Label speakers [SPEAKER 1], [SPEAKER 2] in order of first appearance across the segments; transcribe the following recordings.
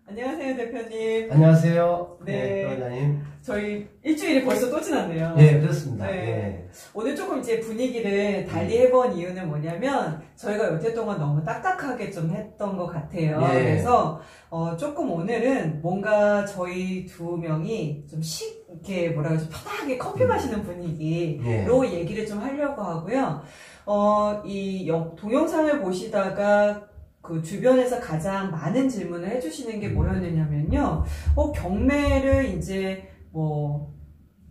[SPEAKER 1] 안녕하세요, 대표님.
[SPEAKER 2] 안녕하세요.
[SPEAKER 1] 네.
[SPEAKER 2] 변호사님.
[SPEAKER 1] 저희 일주일이 벌써 또 지났네요.
[SPEAKER 2] 네, 그렇습니다.
[SPEAKER 1] 네.
[SPEAKER 2] 네.
[SPEAKER 1] 오늘 조금 이제 분위기를 달리 해본 이유는 뭐냐면, 저희가 여태 동안 너무 딱딱하게 좀 했던 것 같아요.
[SPEAKER 2] 네.
[SPEAKER 1] 그래서, 조금 오늘은 뭔가 저희 두 명이 좀 이렇게 뭐라 그러지, 편하게 커피 마시는 분위기로
[SPEAKER 2] 네.
[SPEAKER 1] 얘기를 좀 하려고 하고요. 이 동영상을 보시다가 그 주변에서 가장 많은 질문을 해주시는 게 뭐였느냐면요. 경매를 이제 뭐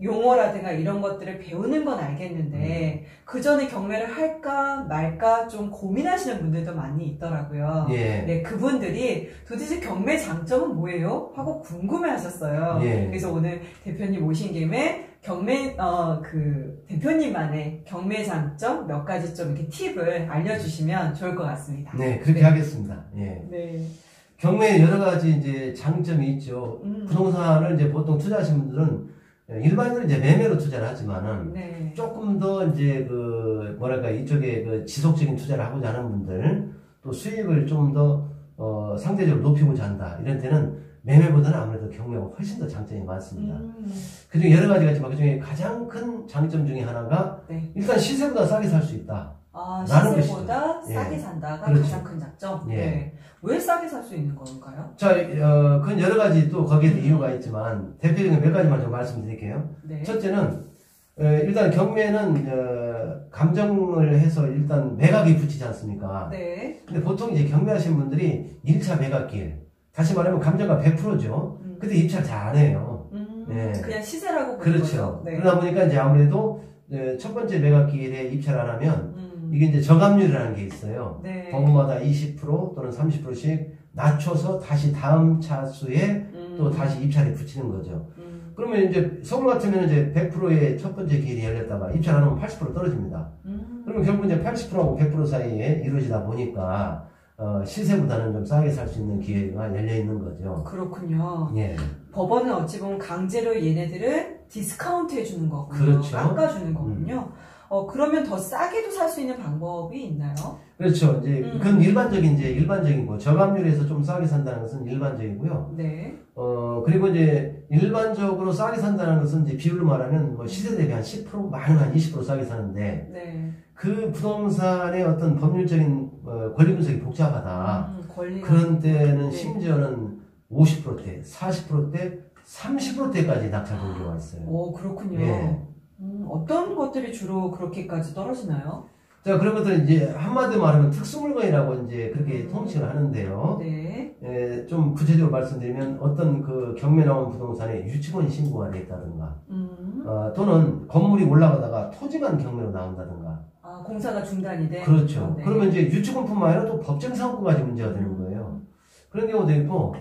[SPEAKER 1] 용어라든가 이런 것들을 배우는 건 알겠는데 그 전에 경매를 할까 말까 좀 고민하시는 분들도 많이 있더라고요. 네, 그분들이 도대체 경매 장점은 뭐예요? 하고 궁금해하셨어요. 그래서 오늘 대표님 오신 김에 경매 그 대표님만의 경매 장점 몇 가지 좀 이렇게 팁을 알려주시면 좋을 것 같습니다.
[SPEAKER 2] 네, 그렇게 하겠습니다. 예.
[SPEAKER 1] 네.
[SPEAKER 2] 경매에 여러 가지 이제 장점이 있죠. 부동산을 이제 보통 투자하시는 분들은 일반적으로 이제 매매로 투자를 하지만은
[SPEAKER 1] 네.
[SPEAKER 2] 조금 더 이제 그 뭐랄까 이쪽에 그 지속적인 투자를 하고자 하는 분들 또 수익을 좀 더 상대적으로 높이고자 한다 이런 때는 매매보다는 아무래도 경매가 훨씬 더 장점이 많습니다. 그중에 여러 가지가 있지만 그중에 가장 큰 장점 중에 하나가
[SPEAKER 1] 네.
[SPEAKER 2] 일단 시세보다 싸게 살 수 있다.
[SPEAKER 1] 시세보다 싸게 산다가
[SPEAKER 2] 그렇죠.
[SPEAKER 1] 가장 큰 장점?
[SPEAKER 2] 예.
[SPEAKER 1] 네. 왜 싸게 살 수 있는 건가요?
[SPEAKER 2] 자, 그건 여러 가지 또 거기에도 이유가 있지만 대표적인 몇 가지만 좀 말씀드릴게요.
[SPEAKER 1] 네.
[SPEAKER 2] 첫째는 일단 경매는 감정을 해서 일단 매각이 붙이지 않습니까?
[SPEAKER 1] 네.
[SPEAKER 2] 근데 보통 이제 경매하시는 분들이 1차 매각기에 다시 말하면 감정가 100%죠. 근데 입찰 잘 안 해요. 네.
[SPEAKER 1] 그냥 시세라고 보는
[SPEAKER 2] 그렇죠.
[SPEAKER 1] 거죠. 네.
[SPEAKER 2] 그러다 보니까 이제 아무래도 첫 번째 매각기일에 입찰 안 하면 이게 이제 저감률이라는 게 있어요.
[SPEAKER 1] 네.
[SPEAKER 2] 건물마다 20% 또는 30%씩 낮춰서 다시 다음 차수에 또 다시 입찰에 붙이는 거죠. 그러면 이제 서울 같으면 이제 100%의 첫 번째 기일이 열렸다가 입찰 안 하면 80% 떨어집니다. 그러면 결국 이제 80%하고 100% 사이에 이루어지다 보니까 시세보다는 좀 싸게 살 수 있는 기회가 열려 있는 거죠.
[SPEAKER 1] 그렇군요.
[SPEAKER 2] 예.
[SPEAKER 1] 법원은 어찌 보면 강제로 얘네들을 디스카운트 해주는 거군요.
[SPEAKER 2] 그렇죠.
[SPEAKER 1] 깎아주는 거군요. 그러면 더 싸게도 살 수 있는 방법이 있나요?
[SPEAKER 2] 그렇죠. 이제 그건 일반적인 거. 저감률에서 좀 싸게 산다는 것은 일반적이고요.
[SPEAKER 1] 네.
[SPEAKER 2] 그리고 이제 일반적으로 싸게 산다는 것은 이제 비율로 말하면 뭐 시세 대비 한 10%, 많으면 한 20% 싸게 사는데
[SPEAKER 1] 네.
[SPEAKER 2] 그 부동산의 어떤 법률적인 권리 분석이 복잡하다. 그런 때는 심지어는 50%대, 40%대, 30%대까지 낙찰된 경우가 있어요.
[SPEAKER 1] 오, 그렇군요.
[SPEAKER 2] 예.
[SPEAKER 1] 어떤 것들이 주로 그렇게까지 떨어지나요?
[SPEAKER 2] 자, 그런 것들은 이제 한마디로 말하면 특수물건이라고 이제 그렇게 통칭을 하는데요.
[SPEAKER 1] 네.
[SPEAKER 2] 좀 구체적으로 말씀드리면 어떤 그 경매 나온 부동산에 유치원 신고가 돼 있다든가, 또는 건물이 올라가다가 토지만 경매로 나온다든가.
[SPEAKER 1] 공사가 중단이 돼?
[SPEAKER 2] 그렇죠.
[SPEAKER 1] 네.
[SPEAKER 2] 그러면 이제 유치원뿐만 아니라 또 법정 상고까지 문제가 되는 거예요. 그런 경우도 있고,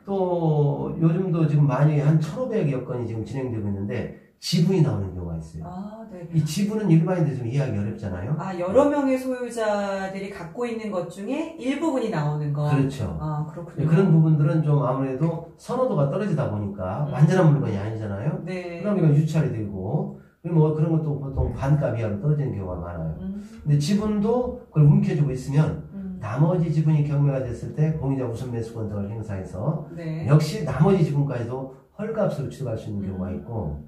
[SPEAKER 2] 또 요즘도 지금 많이 한 1,500여 건이 지금 진행되고 있는데 지분이 나오는 경우가 있어요.
[SPEAKER 1] 네.
[SPEAKER 2] 이 지분은 일반인들 좀 이해하기 어렵잖아요.
[SPEAKER 1] 여러 명의 소유자들이 갖고 있는 것 중에 일부분이 나오는 거.
[SPEAKER 2] 그렇죠.
[SPEAKER 1] 그렇군요.
[SPEAKER 2] 그런 부분들은 좀 아무래도 선호도가 떨어지다 보니까 완전한 물건이 아니잖아요.
[SPEAKER 1] 네.
[SPEAKER 2] 그러니까 유찰이 되고, 뭐 그런 것도 보통 반값 이하로 떨어지는 경우가 많아요. 근데 지분도 그걸 움켜쥐고 있으면 나머지 지분이 경매가 됐을 때 공인자 우선 매수권 등을 행사해서
[SPEAKER 1] 네.
[SPEAKER 2] 역시 나머지 지분까지도 헐값으로 취득할 수 있는 경우가 있고,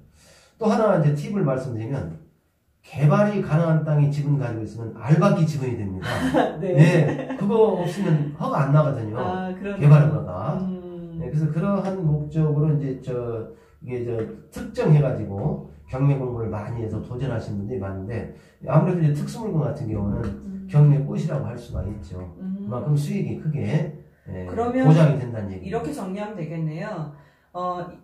[SPEAKER 2] 또 하나 이제 팁을 말씀드리면 개발이 가능한 땅이 지분 가지고 있으면 알박기 지분이 됩니다.
[SPEAKER 1] 네.
[SPEAKER 2] 네, 그거 없으면 허가 안 나거든요. 개발 허가가. 네, 그래서 그러한 목적으로 이제 이게 특정해가지고 경매 공부를 많이 해서 도전하시는 분들이 많은데 아무래도 이제 특수물건 같은 경우는 경매 꽃이라고 할 수가 있죠. 그만큼 수익이 크게
[SPEAKER 1] 그러면
[SPEAKER 2] 보장이 된다는 얘기죠.
[SPEAKER 1] 이렇게 정리하면 되겠네요.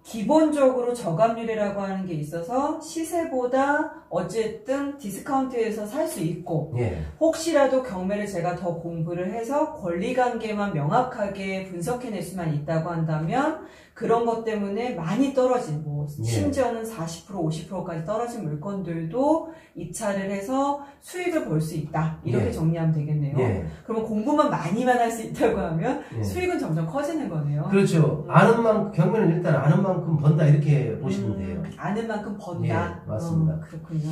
[SPEAKER 1] 기본적으로 저감률이라고 하는 게 있어서 시세보다 어쨌든 디스카운트에서 살 수 있고, 혹시라도 경매를 제가 더 공부를 해서 권리관계만 명확하게 분석해낼 수만 있다고 한다면 그런 것 때문에 많이 떨어진, 심지어는 40%, 50%까지 떨어진 물건들도 입찰을 해서 수익을 볼 수 있다. 이렇게 정리하면 되겠네요. 그러면 공부만 많이만 할 수 있다고 하면 수익은 점점 커지는 거네요.
[SPEAKER 2] 그렇죠. 아는 만큼, 경매는 일단 아는 만큼 번다 이렇게 보시면 돼요.
[SPEAKER 1] 아는 만큼 번다.
[SPEAKER 2] 맞습니다.
[SPEAKER 1] 그렇군요.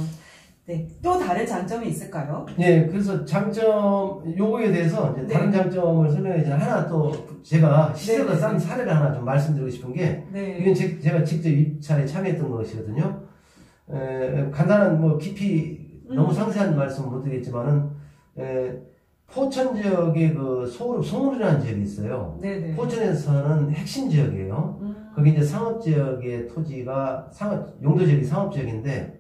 [SPEAKER 1] 네. 또 다른 장점이 있을까요?
[SPEAKER 2] 네, 그래서 장점, 요거에 대해서 이제
[SPEAKER 1] 네.
[SPEAKER 2] 다른 장점을 설명해 주면 하나 또 제가 시세가
[SPEAKER 1] 네.
[SPEAKER 2] 싼 사례를 하나 좀 말씀드리고 싶은 게,
[SPEAKER 1] 네.
[SPEAKER 2] 이건 제가 직접 입찰에 참여했던 것이거든요. 간단한 뭐 깊이 너무 상세한 말씀 못 드리겠지만은, 포천 지역에 그 소물이라는 지역이 있어요.
[SPEAKER 1] 네네.
[SPEAKER 2] 포천에서는 핵심 지역이에요. 거기 이제 상업 지역의 토지가 용도 지역이 상업 지역인데,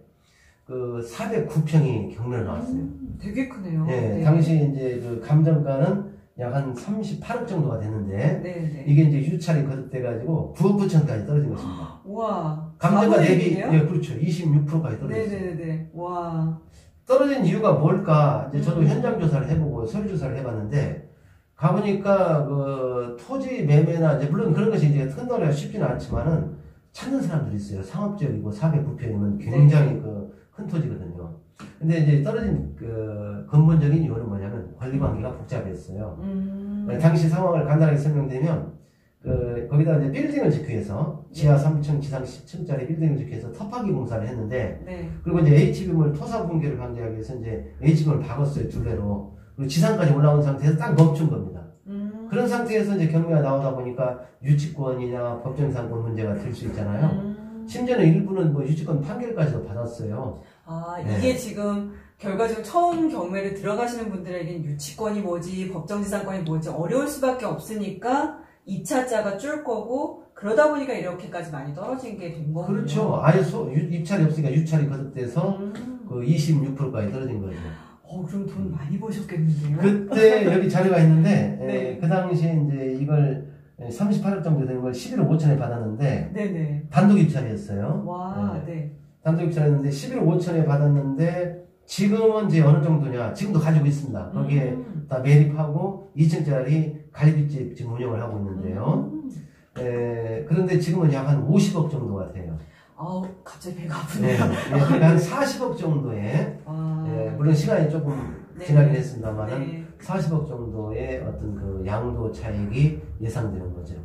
[SPEAKER 2] 그 409평이 경매를 나왔어요.
[SPEAKER 1] 되게 크네요.
[SPEAKER 2] 네,
[SPEAKER 1] 네.
[SPEAKER 2] 당시 이제 그 감정가는 약 한 38억 정도가 됐는데,
[SPEAKER 1] 네네.
[SPEAKER 2] 이게 이제 유찰이 거듭돼가지고 9억 9천까지 떨어진 것입니다.
[SPEAKER 1] 와.
[SPEAKER 2] 감정가
[SPEAKER 1] 4분의
[SPEAKER 2] 대비,
[SPEAKER 1] 1이네요?
[SPEAKER 2] 예, 그렇죠. 26%까지 떨어졌어요.
[SPEAKER 1] 네네네. 와.
[SPEAKER 2] 떨어진 이유가 뭘까? 이제 저도 현장 조사를 해보고 서류 조사를 해봤는데, 가보니까 그 토지 매매나 이제 물론 그런 것이 이제 튼널이가 쉽지는 않지만은 찾는 사람들이 있어요. 상업지역이고 409평이면 굉장히
[SPEAKER 1] 네.
[SPEAKER 2] 그 큰 토지거든요. 근데 이제 떨어진 그 근본적인 이유는 뭐냐면 관리 관계가 복잡했어요. 당시 상황을 간단하게 설명드리면, 거기다 이제 빌딩을 짓기 위해서 지하 3층, 지상 10층짜리 빌딩을 짓기 위해서 터파기 공사를 했는데,
[SPEAKER 1] 네.
[SPEAKER 2] 그리고 이제 H빔을 토사 붕괴를 방지하기 위해서 이제 H빔을 박았어요, 둘레로. 그리고 지상까지 올라온 상태에서 딱 멈춘 겁니다. 그런 상태에서 이제 경매가 나오다 보니까 유치권이냐 법정상권 문제가 될 수 있잖아요. 심지어는 일부는 뭐 유치권 판결까지도 받았어요.
[SPEAKER 1] 아,
[SPEAKER 2] 네.
[SPEAKER 1] 이게 지금 결과적으로 처음 경매를 들어가시는 분들에겐 유치권이 뭐지, 법정지상권이 뭐지 어려울 수밖에 없으니까 2차자가 줄 거고, 그러다 보니까 이렇게까지 많이 떨어진 게 된 거군요.
[SPEAKER 2] 그렇죠. 아예 입찰이 없으니까 유찰이 거듭돼서 그 26%까지 떨어진 거죠.
[SPEAKER 1] 그럼 돈 많이 버셨겠는데요?
[SPEAKER 2] 그때 여기 자료가 있는데,
[SPEAKER 1] 네.
[SPEAKER 2] 그 당시에 이제 이걸 38억 정도 되는 걸 11억 5천에 받았는데,
[SPEAKER 1] 네네.
[SPEAKER 2] 단독 입찰이었어요.
[SPEAKER 1] 와, 네.
[SPEAKER 2] 단독 입찰했는데 11억 5천에 받았는데, 지금은 이제 어느 정도냐, 지금도 가지고 있습니다. 거기에 다 매립하고 2층짜리 갈비집 지금 운영을 하고 있는데요. 그런데 지금은 약 한 50억 정도가 돼요.
[SPEAKER 1] 아우, 갑자기 배가
[SPEAKER 2] 네,
[SPEAKER 1] 아프네요.
[SPEAKER 2] 그러니까 한 40억 정도의, 물론 시간이 조금
[SPEAKER 1] 네.
[SPEAKER 2] 지나긴 했습니다만은,
[SPEAKER 1] 네.
[SPEAKER 2] 40억 정도의 어떤 그 양도 차익이 예상되는 거죠.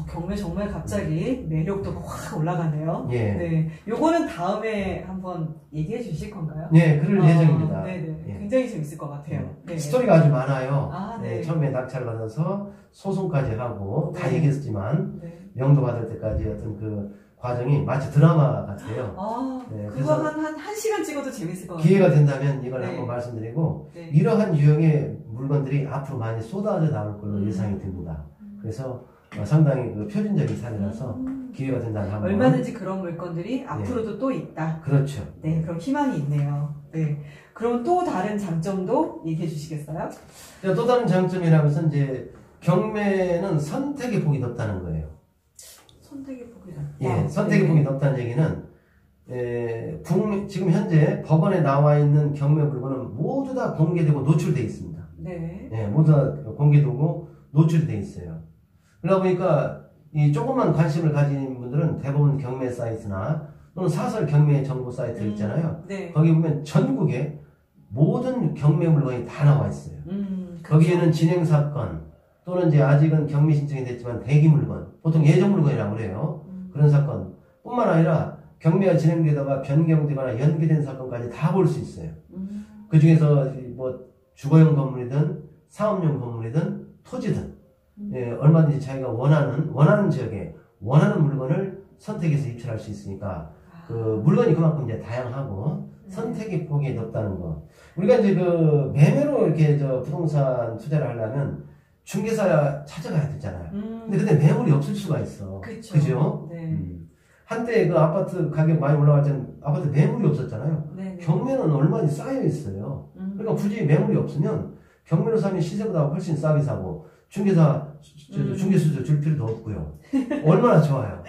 [SPEAKER 1] 경매 정말 갑자기 매력도가 확 올라가네요.
[SPEAKER 2] 예.
[SPEAKER 1] 네. 요거는 다음에 한번 얘기해 주실 건가요?
[SPEAKER 2] 네, 그럴 예정입니다.
[SPEAKER 1] 네네.
[SPEAKER 2] 예.
[SPEAKER 1] 굉장히 재밌을 것 같아요. 네.
[SPEAKER 2] 스토리가 아주 많아요.
[SPEAKER 1] 아, 네.
[SPEAKER 2] 처음에 낙찰 받아서 소송까지 하고 다
[SPEAKER 1] 네.
[SPEAKER 2] 얘기했지만,
[SPEAKER 1] 네.
[SPEAKER 2] 명도 받을 때까지 어떤 그 과정이 마치 드라마 같아요.
[SPEAKER 1] 아,
[SPEAKER 2] 네,
[SPEAKER 1] 그거
[SPEAKER 2] 그래서
[SPEAKER 1] 한 시간 찍어도 재밌을 것 같아요.
[SPEAKER 2] 기회가 된다면 이걸
[SPEAKER 1] 네.
[SPEAKER 2] 한번 말씀드리고,
[SPEAKER 1] 네.
[SPEAKER 2] 이러한 유형의 물건들이 앞으로 많이 쏟아져 나올 걸로 예상이 됩니다. 그래서 상당히 그 표준적인 사례라서 기회가 된다면 한번.
[SPEAKER 1] 얼마든지 그런 물건들이 앞으로도 또 있다.
[SPEAKER 2] 그렇죠.
[SPEAKER 1] 네, 그럼 희망이 있네요. 네. 그럼 또 다른 장점도 얘기해 주시겠어요?
[SPEAKER 2] 또 다른 장점이라고 해서 이제 경매는 선택의 폭이 높다는 거예요.
[SPEAKER 1] 선택의 폭이 넓다.
[SPEAKER 2] 예, 선택의 폭이 높다는 얘기는, 지금 현재 법원에 나와 있는 경매 물건은 모두 다 공개되고 노출되어 있습니다.
[SPEAKER 1] 네.
[SPEAKER 2] 예, 모두 다 공개되고 노출되어 있어요. 그러다 보니까 이 조금만 관심을 가진 분들은 대부분 경매 사이트나 또는 사설 경매 정보 사이트 있잖아요.
[SPEAKER 1] 네.
[SPEAKER 2] 거기 보면 전국에 모든 경매 물건이 다 나와 있어요. 거기에는 진행 사건 또는 이제 아직은 경매 신청이 됐지만 대기 물건, 보통 예정 물건이라고 그래요. 그런 사건 뿐만 아니라 경매가 진행되다가 변경되거나 연기된 사건까지 다 볼 수 있어요. 그 중에서 뭐 주거용 건물이든 상업용 건물이든 토지든, 얼마든지 자기가 원하는 지역에 원하는 물건을 선택해서 입찰할 수 있으니까, 그 물건이 그만큼 이제 다양하고 선택의 폭이 높다는 거. 우리가 이제 그 매매로 이렇게 부동산 투자를 하려면 중개사 찾아가야 되잖아요. 근데 매물이 없을 수가 있어. 그죠?
[SPEAKER 1] 네.
[SPEAKER 2] 한때 그 아파트 가격 많이 올라갈 때는 아파트 매물이 없었잖아요.
[SPEAKER 1] 네.
[SPEAKER 2] 경매는 얼마든지 쌓여 있어요. 그러니까 굳이 매물이 없으면 경매로 사면 시세보다 훨씬 싸게 사고, 중개수도 줄 필요도 없고요. 얼마나 좋아요.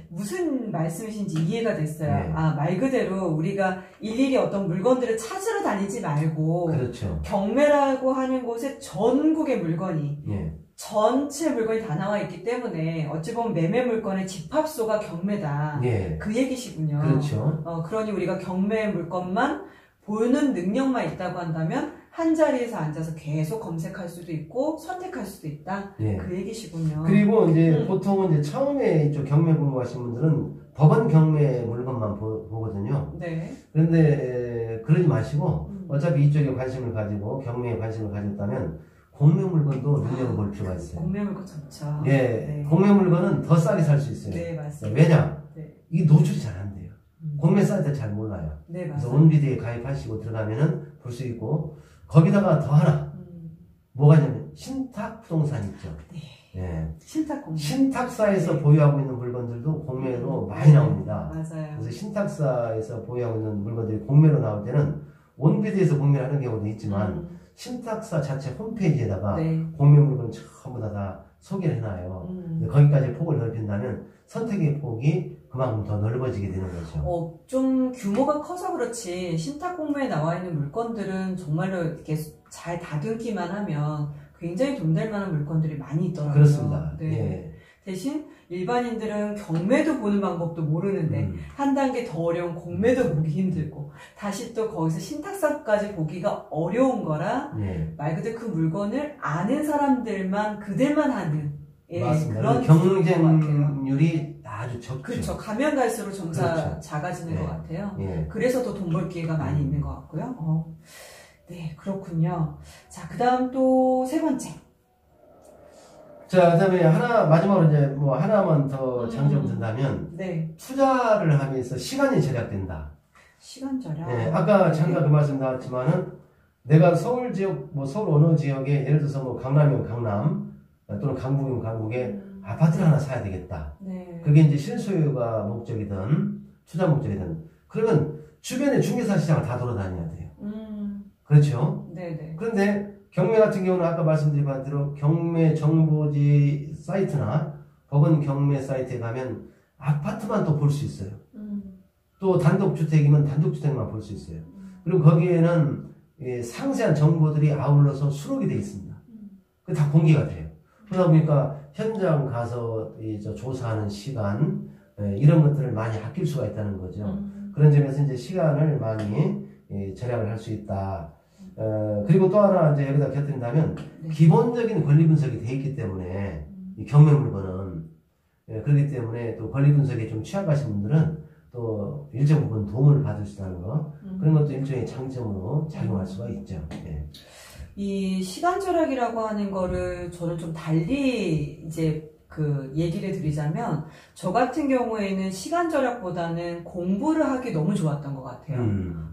[SPEAKER 1] 무슨 말씀이신지 이해가 됐어요.
[SPEAKER 2] 네.
[SPEAKER 1] 말 그대로 우리가 일일이 어떤 물건들을 찾으러 다니지 말고,
[SPEAKER 2] 그렇죠.
[SPEAKER 1] 경매라고 하는 곳에 전국의 물건이,
[SPEAKER 2] 예.
[SPEAKER 1] 전체 물건이 다 나와 있기 때문에 어찌 보면 매매 물건의 집합소가 경매다.
[SPEAKER 2] 예.
[SPEAKER 1] 그 얘기시군요.
[SPEAKER 2] 그렇죠.
[SPEAKER 1] 그러니 우리가 경매 물건만 보는 능력만 있다고 한다면 한 자리에서 앉아서 계속 검색할 수도 있고 선택할 수도 있다.
[SPEAKER 2] 예.
[SPEAKER 1] 그 얘기시군요.
[SPEAKER 2] 그리고 이제 보통은 이제 처음에 이쪽 경매 공부하신 분들은 법원 경매 물건만 보거든요.
[SPEAKER 1] 네.
[SPEAKER 2] 그런데 그러지 마시고 어차피 이쪽에 관심을 가지고 경매에 관심을 가졌다면 공매 물건도 눈여겨볼 필요가 있어요.
[SPEAKER 1] 공매 물건 좋죠.
[SPEAKER 2] 예,
[SPEAKER 1] 네.
[SPEAKER 2] 공매 물건은 더 싸게 살 수 있어요.
[SPEAKER 1] 네, 맞습니다.
[SPEAKER 2] 왜냐?
[SPEAKER 1] 네.
[SPEAKER 2] 이게 노출이 잘 안 돼요. 공매 사이트 잘 몰라요.
[SPEAKER 1] 네,
[SPEAKER 2] 그래서
[SPEAKER 1] 맞아요.
[SPEAKER 2] 온비디에 가입하시고 들어가면은 볼 수 있고 거기다가 더 하나 뭐가 있냐면 신탁 부동산 있죠.
[SPEAKER 1] 네.
[SPEAKER 2] 예.
[SPEAKER 1] 신탁 공매.
[SPEAKER 2] 신탁사에서
[SPEAKER 1] 네.
[SPEAKER 2] 보유하고 있는 물건들도 공매로 많이 나옵니다.
[SPEAKER 1] 맞아요.
[SPEAKER 2] 그래서 신탁사에서 보유하고 있는 물건들이 공매로 나올 때는 온비디에서 공매를 하는 경우도 있지만 신탁사 자체 홈페이지에다가
[SPEAKER 1] 네.
[SPEAKER 2] 공매 물건 전부 다 소개를 해놔요. 근데 거기까지 폭을 넓힌다면 선택의 폭이 그만큼 더 넓어지게 되는 거죠.
[SPEAKER 1] 좀 규모가 커서 그렇지 신탁 공매에 나와 있는 물건들은 정말로 이렇게 잘 다듬기만 하면 굉장히 돈 될 만한 물건들이 많이 있더라고요.
[SPEAKER 2] 그렇습니다.
[SPEAKER 1] 네.
[SPEAKER 2] 예.
[SPEAKER 1] 대신 일반인들은 경매도 보는 방법도 모르는데 한 단계 더 어려운 공매도 보기 힘들고 다시 또 거기서 신탁사까지 보기가 어려운 거라
[SPEAKER 2] 예.
[SPEAKER 1] 말 그대로 그 물건을 아는 사람들만 그들만 하는
[SPEAKER 2] 맞습니다.
[SPEAKER 1] 그런
[SPEAKER 2] 경쟁률이 아주 적죠.
[SPEAKER 1] 그렇죠. 가면 갈수록 점차
[SPEAKER 2] 그렇죠.
[SPEAKER 1] 작아지는 것 같아요.
[SPEAKER 2] 예.
[SPEAKER 1] 그래서 더 돈 벌 기회가 많이 있는 것 같고요. 네, 그렇군요. 자, 그 다음 또 세 번째.
[SPEAKER 2] 자, 그다음에 마지막으로 이제 뭐 하나만 더 장점 든다면
[SPEAKER 1] 네.
[SPEAKER 2] 투자를 하면서 시간이 절약된다.
[SPEAKER 1] 시간 절약.
[SPEAKER 2] 예, 아까 잠깐 그 말씀 나왔지만은 내가 서울 지역, 뭐 서울 어느 지역에 예를 들어서 뭐 강남이면 강남 또는 강북이면 강북에 아파트를 하나 사야 되겠다.
[SPEAKER 1] 네.
[SPEAKER 2] 그게 이제 실소유가 목적이든 투자 목적이든 그러면 주변에 중개사 시장을 다 돌아다녀야 돼요. 그렇죠?
[SPEAKER 1] 네네.
[SPEAKER 2] 그런데 경매 같은 경우는 아까 말씀드린 바대로 경매 정보지 사이트나 법원 경매 사이트에 가면 아파트만 또 볼 수 있어요. 또 단독주택이면 단독주택만 볼 수 있어요. 그리고 거기에는 상세한 정보들이 아울러서 수록이 되어 있습니다. 그게 다 공개가 돼요. 그러다 보니까 현장 가서 조사하는 시간 이런 것들을 많이 아낄 수가 있다는 거죠. 그런 점에서 이제 시간을 많이 절약을 할 수 있다. 그리고 또 하나 이제 여기다 곁들인다면
[SPEAKER 1] 네.
[SPEAKER 2] 기본적인 권리 분석이 돼 있기 때문에 이 경매 물건은 그렇기 때문에 또 권리 분석에 좀 취약하신 분들은 또 일정 부분 도움을 받을 수 있다는 거 그런 것도 일종의 장점으로 작용할 수가 있죠. 예.
[SPEAKER 1] 이 시간 절약이라고 하는 거를 저는 좀 달리 이제 그 얘기를 드리자면 저 같은 경우에는 시간 절약보다는 공부를 하기 너무 좋았던 것 같아요.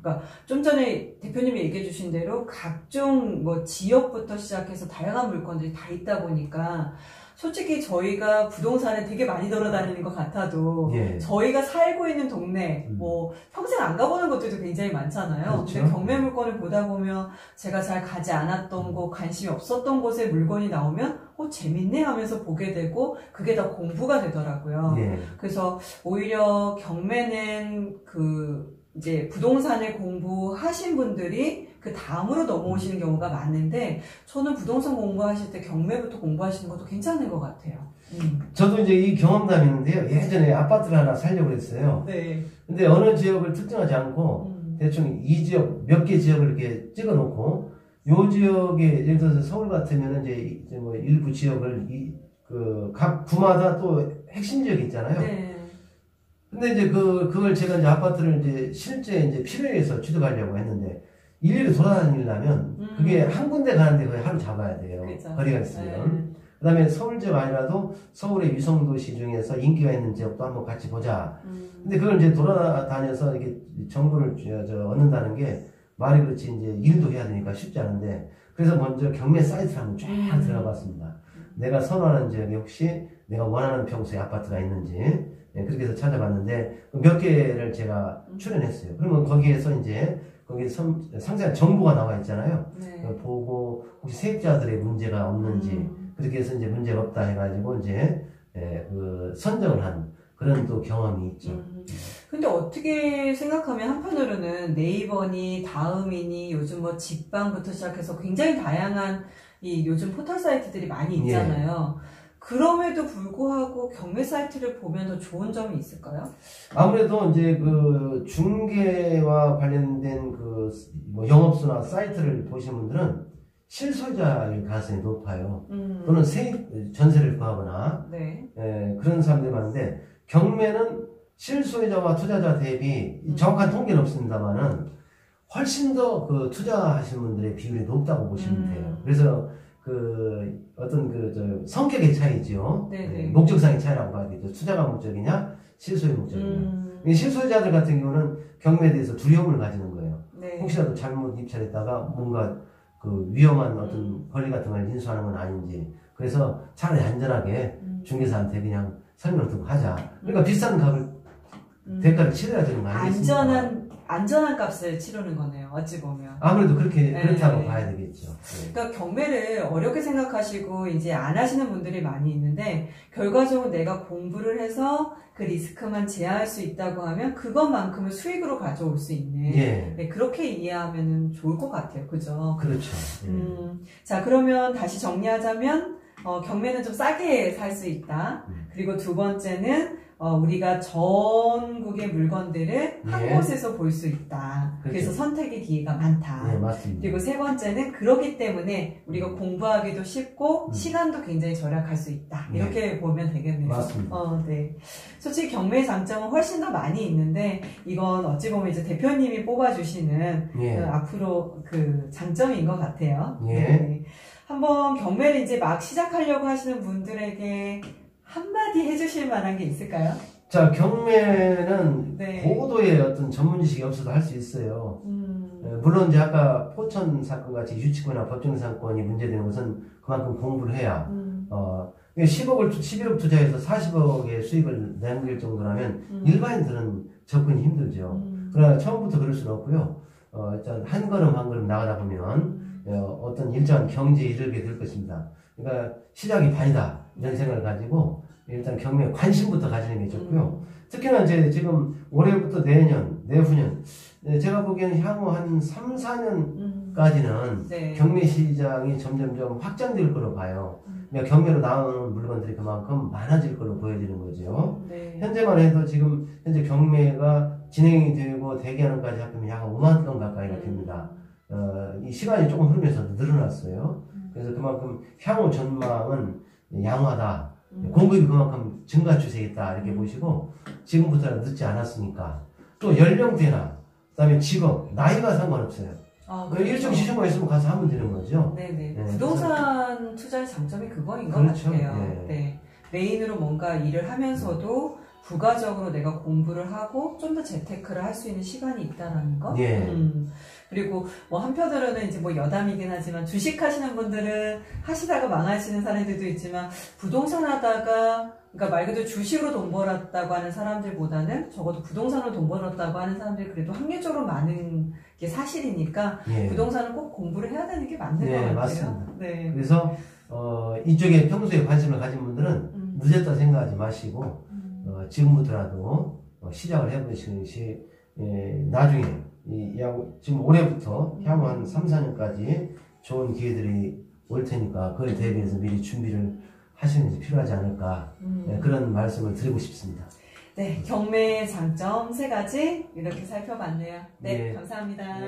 [SPEAKER 1] 그러니까 좀 전에 대표님이 얘기해 주신 대로 각종 뭐 지역부터 시작해서 다양한 물건들이 다 있다 보니까 솔직히 저희가 부동산에 되게 많이 돌아다니는 것 같아도
[SPEAKER 2] 예.
[SPEAKER 1] 저희가 살고 있는 동네 뭐 평생 안 가보는 것들도 굉장히 많잖아요.
[SPEAKER 2] 그렇죠.
[SPEAKER 1] 근데 경매 물건을 보다 보면 제가 잘 가지 않았던 곳, 관심이 없었던 곳에 물건이 나오면 재밌네 하면서 보게 되고 그게 다 공부가 되더라고요.
[SPEAKER 2] 예.
[SPEAKER 1] 그래서 오히려 경매는 이제 부동산을 공부하신 분들이 그 다음으로 넘어오시는 경우가 많은데 저는 부동산 공부하실 때 경매부터 공부하시는 것도 괜찮은 것 같아요.
[SPEAKER 2] 저도 이제 이 경험담이 있는데요. 예전에 아파트를 하나 살려고 했어요.
[SPEAKER 1] 네.
[SPEAKER 2] 근데 어느 지역을 특정하지 않고 대충 이 지역 몇 개 지역을 이렇게 찍어 놓고 요 지역에 예를 들어서 서울 같으면 이제 뭐 일부 지역을 각 구마다 또 핵심 지역이 있잖아요.
[SPEAKER 1] 네.
[SPEAKER 2] 근데 이제 그걸 제가 이제 아파트를 이제 실제 이제 필요해서 취득하려고 했는데 일일이 돌아다니려면 그게 한 군데 가는데 거의 하루 잡아야 돼요.
[SPEAKER 1] 그렇죠.
[SPEAKER 2] 거리가 있으면. 그 다음에 서울 지역 아니라도 서울의 위성도시 중에서 인기가 있는 지역도 한번 같이 보자. 근데 그걸 이제 돌아다녀서 이렇게 정보를 얻는다는 게 말이 그렇지 이제 일도 해야 되니까 쉽지 않은데 그래서 먼저 경매 사이트를 한번 쫙 들어가 봤습니다. 내가 선호하는 지역에 혹시 내가 원하는 평수의 아파트가 있는지 그렇게 해서 찾아봤는데 몇 개를 제가 출연했어요. 그러면 거기에서 이제 거기에 상세한 정보가 나와 있잖아요.
[SPEAKER 1] 네.
[SPEAKER 2] 보고 혹시 세입자들의 문제가 없는지 그렇게 해서 이제 문제가 없다 해가지고 이제 선정을 한 그런 또 경험이 있죠.
[SPEAKER 1] 근데 어떻게 생각하면 한편으로는 네이버니 다음이니 요즘 뭐 직방부터 시작해서 굉장히 다양한 이 요즘 포털 사이트들이 많이 있잖아요. 그럼에도 불구하고 경매 사이트를 보면 더 좋은 점이 있을까요?
[SPEAKER 2] 아무래도 이제 그 중개와 관련된 그 뭐 영업소나 사이트를 보시는 분들은 실소유자일 가능성이 높아요. 또는 세입 전세를 구하거나
[SPEAKER 1] 네.
[SPEAKER 2] 그런 사람들이 많은데 경매는 실소유자와 투자자 대비 정확한 통계는 없습니다만은 훨씬 더 그 투자하시는 분들의 비율이 높다고 보시면 돼요. 그래서 그 어떤 그 저 성격의 차이죠. 목적상의 차이라고 봐야 되죠. 투자가 목적이냐, 실소유 목적이냐. 실소유자들 같은 경우는 경매에 대해서 두려움을 가지는 거예요.
[SPEAKER 1] 네.
[SPEAKER 2] 혹시라도 잘못 입찰했다가 뭔가 그 위험한 어떤 권리 같은 걸 인수하는 건 아닌지. 그래서 차라리 안전하게 중개사한테 그냥 설명을 듣고 하자. 그러니까 비싼 값을 대가를 치러야 되는 거 아니겠습니까?
[SPEAKER 1] 안전한 값을 치르는 거네요. 어찌 보면.
[SPEAKER 2] 아무래도 그렇다고 봐야 되겠죠.
[SPEAKER 1] 그러니까 경매를 어렵게 생각하시고 이제 안 하시는 분들이 많이 있는데 결과적으로 내가 공부를 해서 그 리스크만 제어할 수 있다고 하면 그것만큼을 수익으로 가져올 수 있는. 네, 그렇게 이해하면 좋을 것 같아요. 그죠?
[SPEAKER 2] 그렇죠.
[SPEAKER 1] 자, 그러면 다시 정리하자면 경매는 좀 싸게 살 수 있다. 그리고 두 번째는 우리가 전국의 물건들을 한 곳에서 볼 수 있다. 그렇죠. 그래서 선택의 기회가 많다.
[SPEAKER 2] 네, 맞습니다.
[SPEAKER 1] 그리고 세 번째는 그렇기 때문에 우리가 공부하기도 쉽고 시간도 굉장히 절약할 수 있다. 이렇게 보면 되겠네요.
[SPEAKER 2] 맞습니다.
[SPEAKER 1] 네. 솔직히 경매의 장점은 훨씬 더 많이 있는데 이건 어찌 보면 이제 대표님이 뽑아주시는 앞으로 그 장점인 것 같아요. 네. 한번 경매를 이제 막 시작하려고 하시는 분들에게 한마디 해주실 만한 게 있을까요?
[SPEAKER 2] 자, 경매는 고도의 어떤 전문 지식이 없어도 할 수 있어요. 물론 이제 아까 포천 사건 같이 유치권이나 법정 사건이 문제되는 것은 그만큼 공부를 해야 11억 투자해서 40억의 수익을 남길 정도라면 일반인들은 접근이 힘들죠. 그러나 처음부터 그럴 수는 없고요. 일단 한 걸음 한 걸음 나가다 보면 어떤 일정한 경지에 이르게 될 것입니다. 그러니까 시작이 반이다 이런 생각을 가지고 일단 경매에 관심부터 가지는 게 좋고요. 특히나 이제 지금 올해부터 내년, 내후년 제가 보기에는 향후 한 3, 4년까지는 경매 시장이 점점점 확장될 거로 봐요. 그러니까 경매로 나오는 물건들이 그만큼 많아질 걸로 보여지는 거죠. 현재만 해도 지금 현재 경매가 진행이 되고 대기하는까지 합하면 약 5만 건 가까이가 됩니다. 이 시간이 조금 흐르면서 늘어났어요. 그래서 그만큼 향후 전망은 양호하다. 공급이 그만큼 증가 추세에 있다. 이렇게 보시고 지금부터는 늦지 않았으니까 또 연령대나 그다음에 직업, 나이가 상관없어요. 그렇죠. 일정 시즌만 있으면 가서 하면 되는 거죠.
[SPEAKER 1] 부동산 투자의 장점이 그거인 것 같아요. 메인으로 뭔가 일을 하면서도 부가적으로 내가 공부를 하고 좀 더 재테크를 할 수 있는 시간이 있다는 거. 그리고 뭐 한편으로는 이제 뭐 여담이긴 하지만 주식 하시는 분들은 하시다가 망하시는 사람들도 있지만 부동산 하다가 그러니까 말 그대로 주식으로 돈 벌었다고 하는 사람들보다는 적어도 부동산으로 돈 벌었다고 하는 사람들이 그래도 확률적으로 많은 게 사실이니까 부동산을 꼭 공부를 해야 되는 게 맞는 것 같아요.
[SPEAKER 2] 맞습니다. 그래서 이쪽에 평소에 관심을 가진 분들은 늦었다 생각하지 마시고 지금부터라도 시작을 해보시는 것이 나중에 지금 올해부터 향후 한 3, 4년까지 좋은 기회들이 올 테니까 그에 대비해서 미리 준비를 하시는 게 필요하지 않을까 그런 말씀을 드리고 싶습니다.
[SPEAKER 1] 경매의 장점 3가지 이렇게 살펴봤네요. 감사합니다.